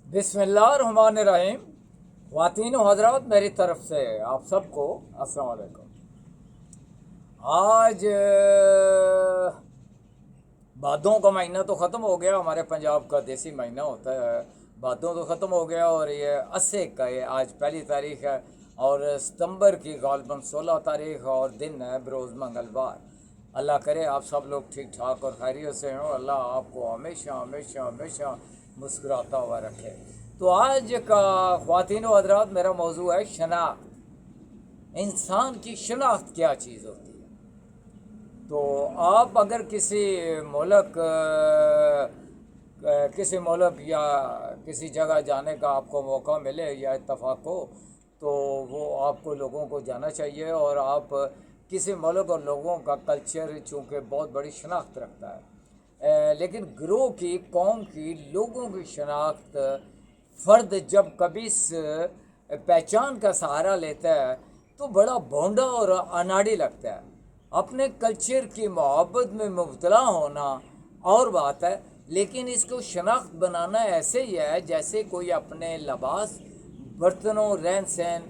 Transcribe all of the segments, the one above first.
बिस्मिल्लाहिर्रहमानिर्रहीम। ख्वातीन व हज़रात, मेरी तरफ से आप सबको अस्सलाम वालेकुम। आज भादों का महीना तो ख़त्म हो गया। हमारे पंजाब का देसी महीना होता है। भादों तो ख़त्म हो गया और ये अस्से का ये आज पहली तारीख है और सितंबर की गालबन 16 तारीख और दिन है बरोज़ मंगलवार। अल्लाह करे आप सब लोग ठीक ठाक और खैरियत से हों। अल्लाह आपको हमेशा हमेशा हमेशा मुस्कुराता हुआ रखे। तो आज का ख्वातीन व हज़रात मेरा मौजू है शनाख्त। इंसान की शनाख्त क्या चीज़ होती है। तो आप अगर किसी मुल्क या किसी जगह जाने का आपको मौका मिले या इत्तफाक हो तो वो आपको लोगों को जाना चाहिए। और आप किसी मुल्क और लोगों का कल्चर चूँकि बहुत बड़ी शनाख्त रखता है, लेकिन ग्रोह की कौम की लोगों की शनाख्त फ़र्द जब कभी इस पहचान का सहारा लेता है तो बड़ा भोंडा और अनाड़ी लगता है। अपने कल्चर की मोहब्बत में मुब्तला होना और बात है, लेकिन इसको शनाख्त बनाना ऐसे ही है जैसे कोई अपने लिबास, बर्तनों, रहन सहन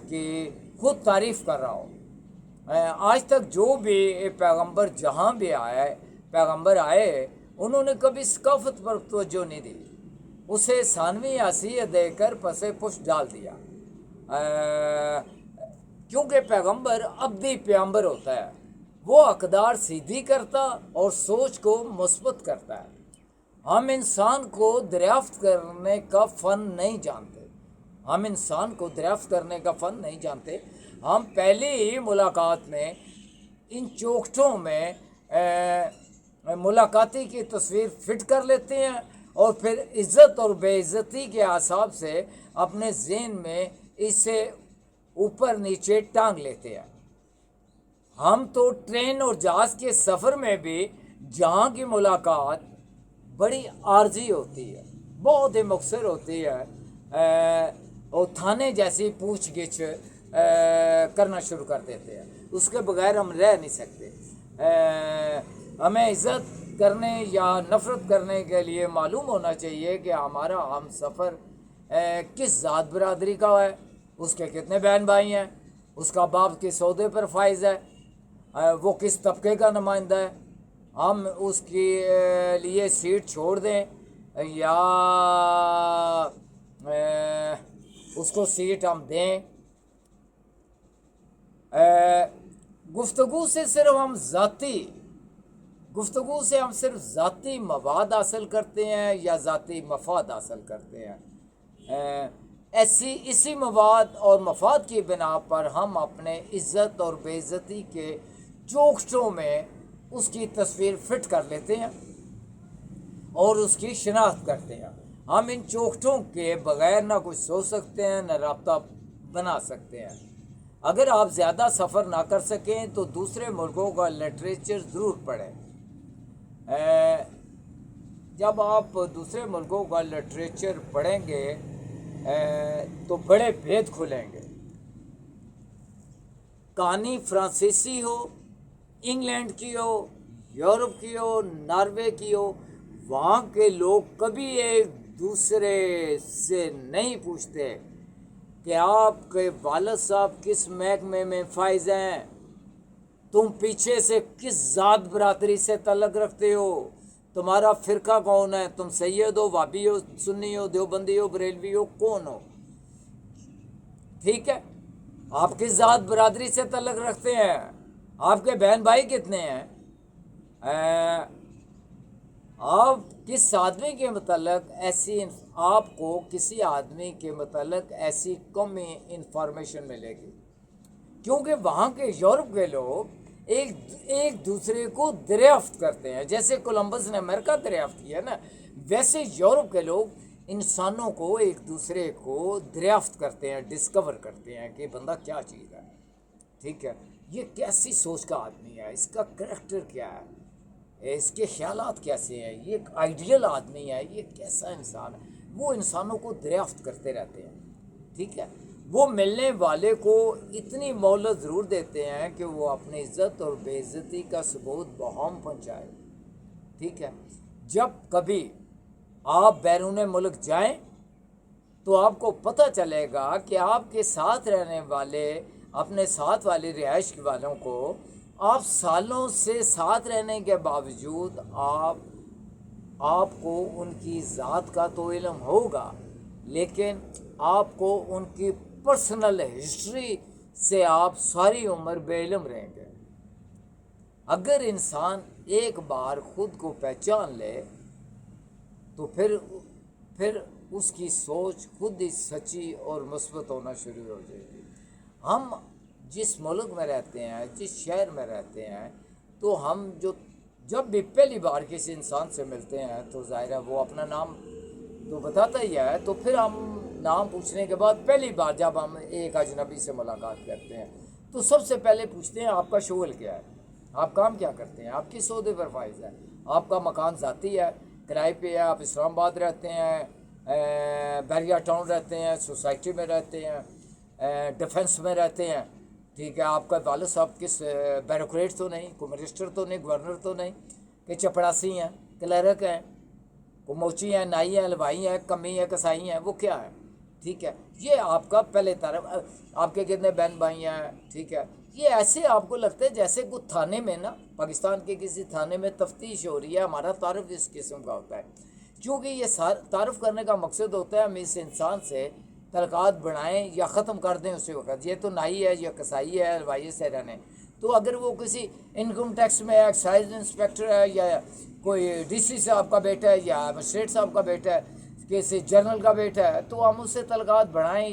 की खुद तारीफ़ कर रहा हो। आज तक जो भी पैगंबर जहाँ भी पैगंबर आए, उन्होंने कभी सकाफत पर तवज्जो नहीं दी। उसे सानवी हसीयत देकर पसे पुश डाल दिया। क्योंकि पैगंबर अब्दी पैगंबर होता है, वो अकदार सीधी करता और सोच को मुस्बत करता है। हम इंसान को दरियाफ्त करने का फ़न नहीं जानते। हम पहली ही मुलाकात में इन चौखटों में मुलाकाती की तस्वीर फिट कर लेते हैं और फिर इज़्ज़त और बेइज़्ज़ती के हिसाब से अपने ज़हन में इसे ऊपर नीचे टांग लेते हैं। हम तो ट्रेन और जहाज़ के सफ़र में भी जहाँ की मुलाकात बड़ी आर्जी होती है, बहुत ही मुख्तसर होती है, और थाने जैसी पूछ गिछ करना शुरू कर देते हैं। उसके बगैर हम रह नहीं सकते। हमें इज़्ज़त करने या नफ़रत करने के लिए मालूम होना चाहिए कि हमारा हम सफ़र किस ज़ात बरादरी का है, उसके कितने बहन भाई हैं, उसका बाप किस सौदे पर फाइज है, वो किस तबके का नुमाइंदा है। हम उसके लिए सीट छोड़ दें या उसको सीट हम दें। गुफ्तगू से हम सिर्फ ज़ाती मवाद हासिल करते हैं या ज़ाती मफाद हासिल करते हैं। इसी मवाद और मफाद की बिना पर हम अपने इज़्ज़त और बेइज़्ज़ती के चौखटों में उसकी तस्वीर फिट कर लेते हैं और उसकी शनाख्त करते हैं। हम इन चौखटों के बग़ैर ना कुछ सोच सकते हैं, ना राब्ता बना सकते हैं। अगर आप ज़्यादा सफ़र ना कर सकें तो दूसरे मुल्कों का लिटरेचर ज़रूर पढ़ें। जब आप दूसरे मुल्कों का लिटरेचर पढ़ेंगे तो बड़े भेद खुलेंगे। कहानी फ्रांसीसी हो, इंग्लैंड की हो, यूरोप की हो, नॉर्वे की हो, वहाँ के लोग कभी एक दूसरे से नहीं पूछते कि आपके वालिद साहब किस महकमे में फाइज हैं, तुम पीछे से किस ज़ात बरादरी से तल्लुक़ रखते हो, तुम्हारा फ़िरका कौन है, तुम सैयद हो, वाबी हो, सुन्नी हो, देवबंदी हो, बरेलवी हो, कौन हो। ठीक है, आप किस ज़ात बरादरी से तल्लुक़ रखते हैं, आपके बहन भाई कितने हैं, आप किस आदमी के मतलब आपको किसी आदमी के मतलब ऐसी कम इंफॉर्मेशन मिलेगी। क्योंकि वहाँ के यूरोप के लोग एक दूसरे को दरियाफ्त करते हैं। जैसे कोलंबस ने अमेरिका दरियाफ्त किया ना, वैसे यूरोप के लोग इंसानों को एक दूसरे को दरियाफ्त करते हैं, डिस्कवर करते हैं कि बंदा क्या चीज़ है। ठीक है, ये कैसी सोच का आदमी है, इसका करैक्टर क्या है, इसके ख्यालात कैसे हैं, ये एक आइडियल आदमी है, ये कैसा इंसान है। वो इंसानों को दरियाफ्त करते रहते हैं। ठीक है, वो मिलने वाले को इतनी मोहलत ज़रूर देते हैं कि वो अपनी इज़्ज़त और बेइज़्ज़ती का सबूत बहम पहुँचाए। ठीक है, जब कभी آپ بیرون ملک جائیں تو آپ کو پتہ چلے گا کہ آپ کے ساتھ رہنے والے، اپنے ساتھ والی رہائش والوں کو آپ سالوں سے ساتھ رہنے کے باوجود آپ کو ان کی ذات کا تو علم ہوگا، لیکن آپ کو ان کی پرسنل ہسٹری سے آپ ساری عمر بے علم رہیں گے۔ اگر انسان ایک بار خود کو پہچان لے تو پھر اس کی سوچ خود ہی سچی اور مثبت ہونا شروع ہو جائے گی۔ ہم جس ملک میں رہتے ہیں، جس شہر میں رہتے ہیں، تو ہم جب بھی پہلی بار کسی انسان سے ملتے ہیں تو ظاہر ہے وہ اپنا نام تو بتاتا ہی ہے، تو پھر ہم نام پوچھنے کے بعد پہلی بار جب ہم ایک اجنبی سے ملاقات کرتے ہیں تو سب سے پہلے پوچھتے ہیں آپ کا شغل کیا ہے، آپ کام کیا کرتے ہیں، آپ کس عہدے پر فائز ہے، آپ کا مکان ذاتی ہے، کرائے پہ ہے، آپ اسلام آباد رہتے ہیں، بیریا ٹاؤن رہتے ہیں، سوسائٹی میں رہتے ہیں، ڈیفنس میں رہتے ہیں، ٹھیک ہے، آپ کا والد صاحب کس بیوروکریٹ تو نہیں، کوئی منسٹر تو نہیں، گورنر تو نہیں، کہ چپڑاسی ہیں، کلرک ہیں، وہ موچی ہیں، نائی ہیں، ہلوائی ہیں، کمی ہیں، کسائی ہیں، وہ کیا ہے، ٹھیک ہے۔ یہ آپ کا پہلے طرف، آپ کے کتنے بہن بھائی ہیں، ٹھیک ہے۔ یہ ایسے آپ کو لگتا ہے جیسے کوئی تھانے میں نا، پاکستان کے کسی تھانے میں تفتیش ہو رہی ہے، ہمارا تعارف اس قسم کا ہوتا ہے، کیونکہ یہ تعارف کرنے کا مقصد ہوتا ہے ہم اس انسان سے تعلقات بڑھائیں یا ختم کر دیں اسی وقت۔ یہ تو نائی ہے، یا کسائی ہے، ہلوائی سے رہنے، تو اگر وہ کسی انکم ٹیکس میں ایکسائز انسپیکٹر ہے، یا کوئی ڈی سی صاحب کا بیٹا ہے، یا مجسٹریٹ صاحب کا بیٹا ہے، کسی جنرل کا بیٹا ہے، تو ہم اس سے تعلقات بڑھائیں